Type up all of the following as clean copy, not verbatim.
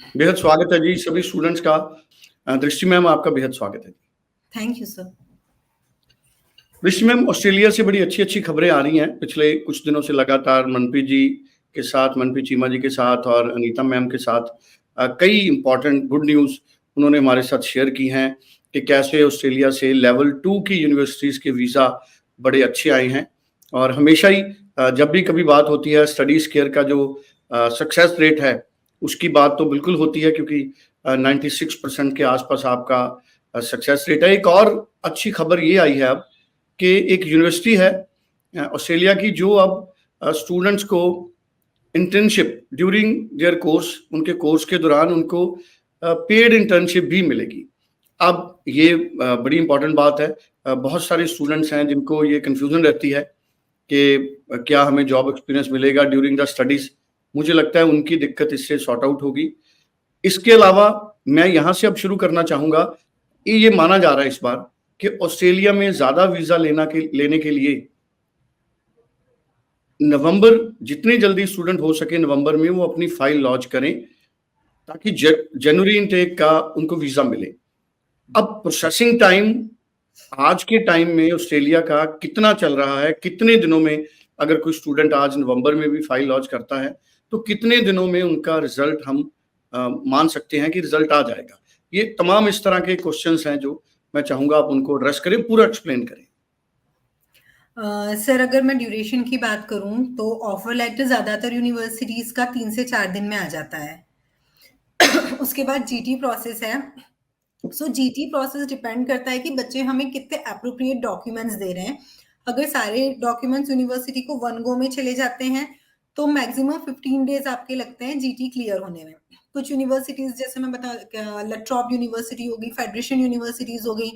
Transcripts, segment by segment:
बेहद स्वागत है जी सभी स्टूडेंट्स का। दृष्टि मैम आपका बेहद स्वागत है। Thank you sir. दृष्टि मैम, ऑस्ट्रेलिया से बड़ी अच्छी खबरें आ रही हैं पिछले कुछ दिनों से लगातार मनप्रीत जी के साथ, मनप्रीत चीमा जी के साथ और अनीता मैम के साथ कई इंपॉर्टेंट गुड न्यूज़ उन्होंने हमारे साथ शेयर की हैं कि कैसे ऑस्ट्रेलिया से लेवल 2 की यूनिवर्सिटीज़ के वीज़ा बड़े अच्छे आए हैं। और हमेशा ही जब भी कभी बात होती है स्टडीज़ केयर का जो सक्सेस रेट है उसकी बात तो बिल्कुल होती है, क्योंकि 96% के आसपास आपका सक्सेस रेट है। एक और अच्छी खबर ये आई है अब कि एक यूनिवर्सिटी है ऑस्ट्रेलिया की जो अब स्टूडेंट्स को इंटर्नशिप ड्यूरिंग देयर कोर्स, उनके कोर्स के दौरान उनको पेड इंटर्नशिप भी मिलेगी। अब ये बड़ी इंपॉर्टेंट बात है। बहुत सारे स्टूडेंट्स हैं जिनको ये कंफ्यूजन रहती है कि क्या हमें जॉब एक्सपीरियंस मिलेगा ड्यूरिंग द स्टडीज। मुझे लगता है उनकी दिक्कत इससे सॉर्ट आउट होगी। इसके अलावा मैं यहाँ से अब शुरू करना चाहूँगा, ये माना जा रहा है इस बार कि ऑस्ट्रेलिया में ज़्यादा वीज़ा लेने के लिए नवंबर, जितनी जल्दी स्टूडेंट हो सके नवंबर में वो अपनी फाइल लॉन्च करें ताकि जनवरी इनटेक का उनको वीज़ा मिले। अब प्रोसेसिंग टाइम आज के टाइम में ऑस्ट्रेलिया का कितना चल रहा है, कितने दिनों में अगर कोई स्टूडेंट आज नवंबर में भी फाइल लॉन्च करता है तो कितने दिनों में उनका रिजल्ट हम मान सकते हैं कि रिजल्ट आ जाएगा। ये तमाम इस तरह के क्वेश्चंस हैं जो मैं चाहूंगा आप उनको एड्रेस करें, पूरा एक्सप्लेन करें। सर अगर मैं ड्यूरेशन की बात करूं तो ऑफर लेटर ज्यादातर यूनिवर्सिटीज का 3 से 4 दिन में आ जाता है। उसके बाद जीटी प्रोसेस है। सो जीटी प्रोसेस डिपेंड करता है कि बच्चे हमें कितने अप्रोप्रिएट डॉक्यूमेंट्स दे रहे हैं। अगर सारे डॉक्यूमेंट्स यूनिवर्सिटी को वन गो में चले जाते हैं तो मैक्सिमम 15 डेज आपके लगते हैं जीटी क्लियर होने में। कुछ यूनिवर्सिटीज जैसे मैं बता लट्रॉप यूनिवर्सिटी होगी, फेडरेशन यूनिवर्सिटीज हो गई,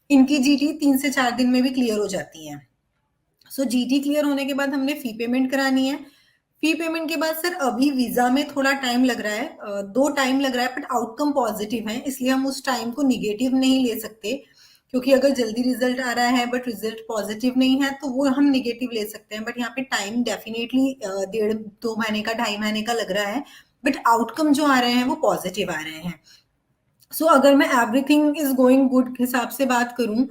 इनकी जीटी 3 से 4 दिन में भी क्लियर हो जाती है। सो जीटी क्लियर होने के बाद हमने फी पेमेंट करानी है। फी पेमेंट के बाद सर अभी वीजा में थोड़ा टाइम लग रहा है, 2 टाइम लग रहा है, बट आउटकम पॉजिटिव है, इसलिए हम उस टाइम को निगेटिव नहीं ले सकते। क्योंकि अगर जल्दी रिजल्ट आ रहा है बट रिजल्ट पॉजिटिव नहीं है तो वो हम निगेटिव ले सकते हैं। बट यहाँ पे टाइम डेफिनेटली 1.5-2 महीने का, 2.5 महीने का लग रहा है, बट आउटकम जो आ रहे हैं वो पॉजिटिव आ रहे हैं। सो अगर मैं एवरीथिंग इज गोइंग गुड हिसाब से बात करूं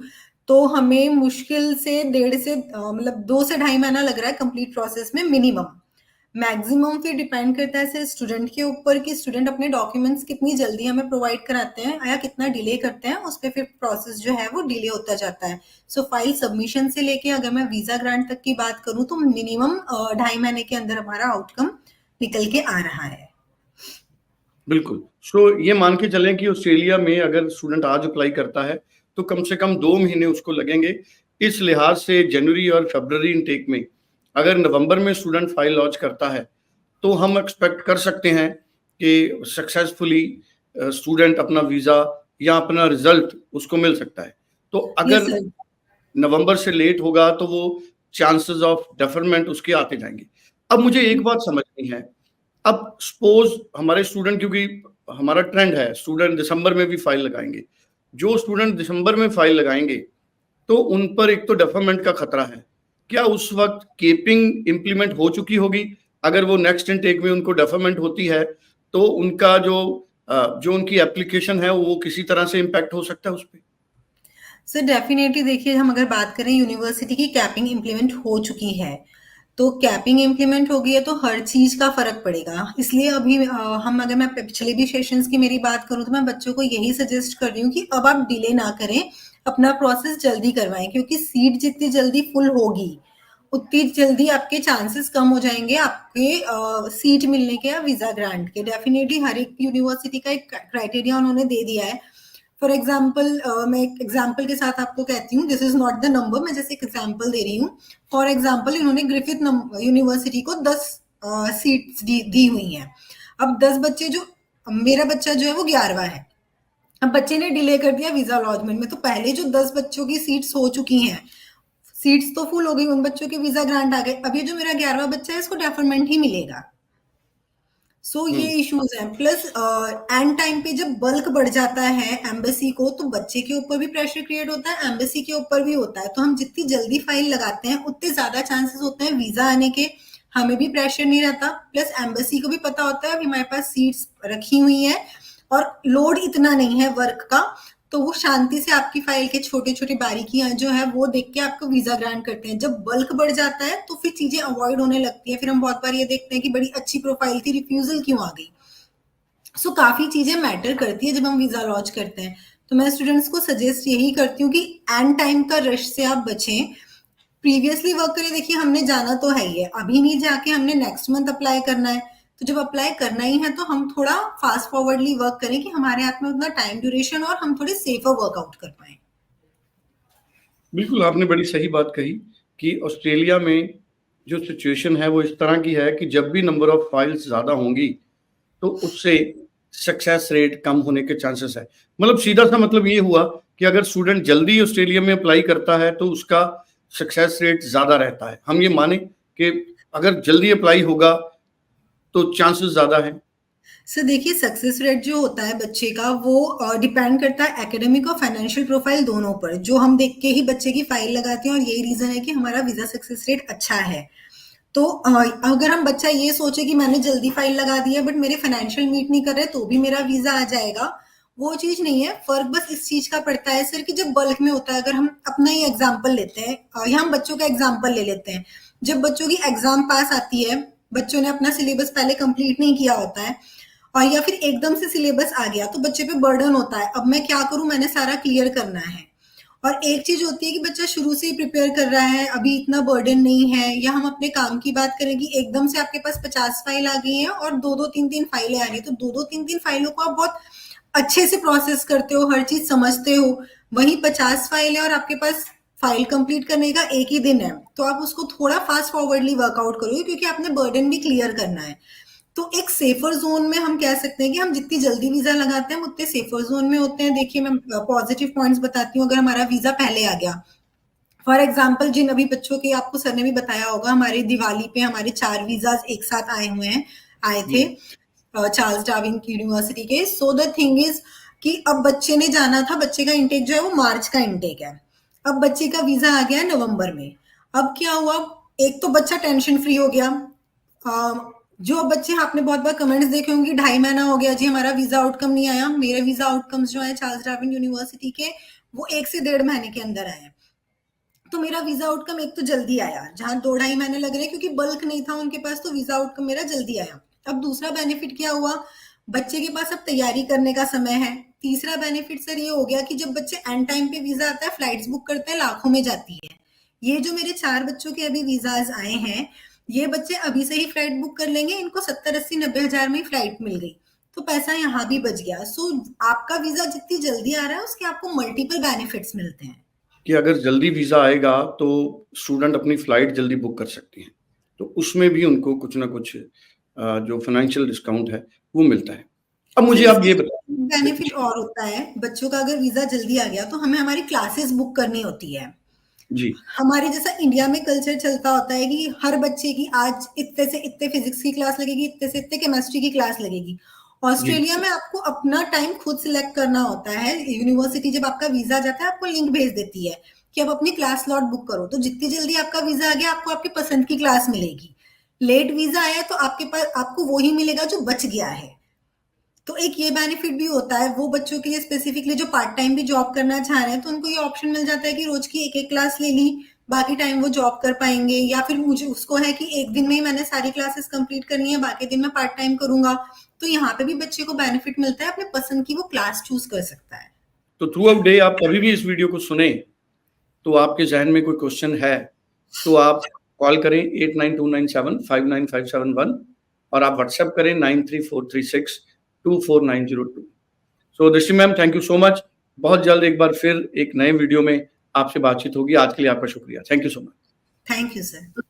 तो हमें मुश्किल से 1.5 से मतलब 2 से 2.5 महीना लग रहा है कंप्लीट प्रोसेस में मिनिमम। मैक्सिमम फिर डिपेंड करता है सर स्टूडेंट के ऊपर कि स्टूडेंट अपने डॉक्यूमेंट्स कितनी जल्दी हमें प्रोवाइड कराते हैं या कितना डिले करते हैं, उस पर फिर प्रोसेस जो है वो डिले होता जाता है। सो फाइल सबमिशन से लेके अगर मैं वीजा ग्रांट तक की बात करूं तो मिनिमम 2.5 महीने के अंदर हमारा आउटकम निकल के आ रहा है। बिल्कुल। सो ये मान के चलें कि ऑस्ट्रेलिया में अगर स्टूडेंट आज अप्लाई करता है तो कम से कम 2 महीने उसको लगेंगे। इस लिहाज से जनवरी और फरवरी इनटेक में अगर नवंबर में स्टूडेंट फाइल लॉन्च करता है तो हम एक्सपेक्ट कर सकते हैं कि सक्सेसफुली स्टूडेंट अपना वीज़ा या अपना रिजल्ट उसको मिल सकता है। तो अगर नवंबर से लेट होगा तो वो चांसेस ऑफ डेफरमेंट उसके आते जाएंगे। अब मुझे एक बात समझनी है, अब सपोज हमारे स्टूडेंट, क्योंकि हमारा ट्रेंड है स्टूडेंट दिसंबर में भी फाइल लगाएंगे, जो स्टूडेंट दिसंबर में फाइल लगाएंगे तो उन पर एक तो डेफरमेंट का खतरा है। क्या उस वक्त केपिंग इंप्लीमेंट हो चुकी होगी? अगर वो नेक्स्ट इनटेक में उनको डेफरमेंट होती है तो उनका जो उनकी एप्लीकेशन है वो किसी तरह से इम्पैक्ट हो सकता है उस पर। सर डेफिनेटली देखिए, हम अगर बात करें यूनिवर्सिटी की कैपिंग इम्प्लीमेंट हो चुकी है, तो कैपिंग इम्प्लीमेंट हो गई है तो हर चीज का फर्क पड़ेगा। इसलिए अभी हम अगर मैं पिछले भी सेशंस की मेरी बात करूं तो मैं बच्चों को यही सजेस्ट कर रही हूँ कि अब आप डिले ना करें, अपना प्रोसेस जल्दी करवाएं, क्योंकि सीट जितनी जल्दी फुल होगी उतनी जल्दी आपके चांसेस कम हो जाएंगे आपके सीट मिलने के या वीजा ग्रांट के। डेफिनेटली हर एक यूनिवर्सिटी का एक क्राइटेरिया उन्होंने दे दिया है। फॉर एग्जाम्पल मैं एक एग्जाम्पल के साथ आपको कहती हूँ, this is not the number, मैं जैसे एक एग्जाम्पल दे रही हूँ। फॉर एग्जाम्पल इन्होंने ग्रिफिथ यूनिवर्सिटी को 10 सीट्स दी हुई हैं। अब 10 बच्चे, जो मेरा बच्चा जो है वो 11वां है, अब बच्चे ने डिले कर दिया वीजा अलॉटमेंट में, तो पहले जो 10 बच्चों की सीट्स हो चुकी हैं, सीट्स तो फुल हो गई, उन बच्चों के वीजा ग्रांट आ गए। अब ये जो मेरा 11वां बच्चा है इसको डेफरमेंट ही मिलेगा। सो ये इश्यूज हैं। प्लस एंड टाइम पे जब बल्क बढ़ जाता है एम्बेसी को तो बच्चे के ऊपर भी प्रेशर क्रिएट होता है, एम्बेसी के ऊपर भी होता है। तो हम जितनी जल्दी फाइल लगाते हैं उतने ज्यादा चांसेस होते हैं वीजा आने के, हमें भी प्रेशर नहीं रहता, प्लस एम्बेसी को भी पता होता है अभी हमारे पास सीट्स रखी हुई है और लोड इतना नहीं है वर्क का, तो वो शांति से आपकी फाइल के छोटे छोटे बारीकियां जो है वो देख के आपको वीजा ग्रांट करते हैं। जब बल्क बढ़ जाता है तो फिर चीजें अवॉइड होने लगती है, फिर हम बहुत बार ये देखते हैं कि बड़ी अच्छी प्रोफाइल थी, रिफ्यूजल क्यों आ गई। सो काफी चीजें मैटर करती है जब हम वीजा लॉन्च करते हैं। तो मैं स्टूडेंट्स को सजेस्ट यही करती हूँ कि एंड टाइम का रश से आप बचें, प्रीवियसली वर्क करें। देखिए हमने जाना तो है ही है, अभी नहीं जाके हमने नेक्स्ट मंथ अप्लाई करना है, तो जब अप्लाई करना ही है तो हम थोड़ा फास्ट फॉरवर्डली वर्क करें कि हमारे हाथ में उतना टाइम ड्यूरेशन और हम थोड़े सेफर वर्कआउट कर पाए। बिल्कुल, आपने बड़ी सही बात कही कि ऑस्ट्रेलिया में जो सिचुएशन है वो इस तरह की है कि जब भी नंबर ऑफ फाइल्स ज़्यादा होंगी तो उससे सक्सेस रेट कम होने के चांसेस है। मतलब सीधा सा मतलब ये हुआ कि अगर स्टूडेंट जल्दी ऑस्ट्रेलिया में अप्लाई करता है तो उसका सक्सेस रेट ज़्यादा रहता है। हम ये माने कि अगर जल्दी अप्लाई होगा तो चांसेस ज़्यादा हैं। सर देखिए सक्सेस रेट जो होता है बच्चे का वो डिपेंड करता है एकेडमिक और फाइनेंशियल प्रोफाइल दोनों पर, जो हम देख के ही बच्चे की फाइल लगाते हैं और यही रीजन है कि हमारा वीजा सक्सेस रेट अच्छा है। तो अगर हम बच्चा ये सोचे कि मैंने जल्दी फाइल लगा दी है बट मेरे फाइनेंशियल मीट नहीं कर रहे तो भी मेरा वीजा आ जाएगा, वो चीज नहीं है। फर्क बस इस चीज का पड़ता है सर कि जब बल्क में होता है, अगर हम अपना ही एग्जाम्पल लेते हैं या हम बच्चों का एग्जाम्पल ले लेते हैं, जब बच्चों की एग्जाम पास आती है, बच्चों ने अपना सिलेबस पहले कंप्लीट नहीं किया होता है और या फिर एकदम से सिलेबस आ गया तो बच्चे पे बर्डन होता है, अब मैं क्या करूं, मैंने सारा क्लियर करना है। और एक चीज होती है कि बच्चा शुरू से ही प्रिपेयर कर रहा है, अभी इतना बर्डन नहीं है, या हम अपने काम की बात करें कि एकदम से आपके पास 50 फाइल आ गई हैं और दो दो तीन तीन फाइलें आ रही है, तो दो दो तीन तीन फाइलों को आप बहुत अच्छे से प्रोसेस करते हो, हर चीज समझते हो। वहीं 50 फाइल है और आपके पास फाइल कंप्लीट करने का एक ही दिन है, तो आप उसको थोड़ा फास्ट फॉरवर्डली वर्कआउट करोगे क्योंकि आपने बर्डन भी क्लियर करना है। तो एक सेफर जोन में हम कह सकते हैं कि हम जितनी जल्दी वीजा लगाते हैं हम उतने सेफर जोन में होते हैं। देखिए मैं पॉजिटिव पॉइंट्स बताती हूँ। अगर हमारा वीजा पहले आ गया, फॉर एग्जाम्पल जिन अभी बच्चों के आपको सर ने भी बताया होगा, हमारे दिवाली पे हमारे 4 वीजाज एक साथ आए थे चार्ल्स डार्विन यूनिवर्सिटी के। सो द थिंग इज कि अब बच्चे ने जाना था, बच्चे का इंटेक जो है वो मार्च का इंटेक है, अब बच्चे का वीजा आ गया नवंबर में। अब क्या हुआ, एक तो बच्चा टेंशन फ्री हो गया। जो बच्चे, आपने बहुत बार कमेंट्स देखे होंगे, 2.5 महीना हो गया जी हमारा वीजा आउटकम नहीं आया। मेरे वीजा आउटकम्स जो है चार्ल्स डार्विन यूनिवर्सिटी के वो 1 से 1.5 महीने के अंदर आए। तो मेरा वीजा आउटकम एक तो जल्दी आया, जहां 2-2.5 महीने लग रहे क्योंकि बल्क नहीं था उनके पास, तो वीजा आउटकम मेरा जल्दी आया। अब दूसरा बेनिफिट क्या हुआ, बच्चे के पास अब तैयारी करने का समय है। तीसरा बेनिफिट सर ये हो गया कि जब बच्चे एंड टाइम पे वीजा आता है, फ्लाइट्स बुक करते हैं, लाखों में जाती है। ये जो मेरे 4 बच्चों के अभी वीजाज आए हैं, ये बच्चे अभी से ही फ्लाइट बुक कर लेंगे, इनको 70-80-90 हजार में फ्लाइट मिल गई, तो पैसा यहाँ भी बच गया। सो आपका वीजा जितनी जल्दी आ रहा है उसके आपको मल्टीपल बेनिफिट्स मिलते हैं कि अगर जल्दी वीज़ा आएगा तो स्टूडेंट अपनी फ़्लाइट जल्दी बुक कर सकती हैं, तो उसमें भी उनको कुछ ना कुछ जो फाइनेंशियल डिस्काउंट है वो मिलता है। अब मुझे आप ये बताइए, बेनिफिट और होता है बच्चों का, अगर वीजा जल्दी आ गया तो हमें हमारी क्लासेस बुक करनी होती है। जी हमारे जैसा इंडिया में कल्चर चलता होता है कि हर बच्चे की आज इतने से इतने फिजिक्स की क्लास लगेगी, इतने से इतने केमिस्ट्री की क्लास लगेगी। जी ऑस्ट्रेलिया में आपको अपना टाइम खुद सिलेक्ट करना होता है। यूनिवर्सिटी जब आपका वीजा जाता है आपको लिंक भेज देती है कि अब अपनी क्लास स्लॉट बुक करो, तो जितनी जल्दी आपका वीजा आ गया आपको आपकी पसंद की क्लास मिलेगी। लेट वीजा आया तो आपके पास आपको वही मिलेगा जो बच गया है। तो एक ये बेनिफिट भी होता है वो बच्चों के लिए, स्पेसिफिकली जो पार्ट टाइम भी जॉब करना चाह रहे हैं, तो उनको ये ऑप्शन मिल जाता है कि रोज की एक एक क्लास ले ली, बाकी टाइम वो जॉब कर पाएंगे। या फिर मुझे उसको है कि एक दिन में ही मैंने सारी क्लासेस कंप्लीट करनी है, बाकी दिन में पार्ट टाइम करूंगा, तो यहाँ पे भी बच्चे को बेनिफिट मिलता है, अपने पसंद की वो क्लास चूज कर सकता है। तो थ्रू आउट डे आप कभी भी इस वीडियो को सुने तो आपके जहन में कोई क्वेश्चन है तो आप कॉल करें 8929759571 और आप व्हाट्सएप करें 9343624902। सो दृष्टि ma'am, thank you so much. बहुत जल्द एक बार फिर एक नए वीडियो में आपसे बातचीत होगी। आज के लिए आपका शुक्रिया। Thank you so much. Thank you sir.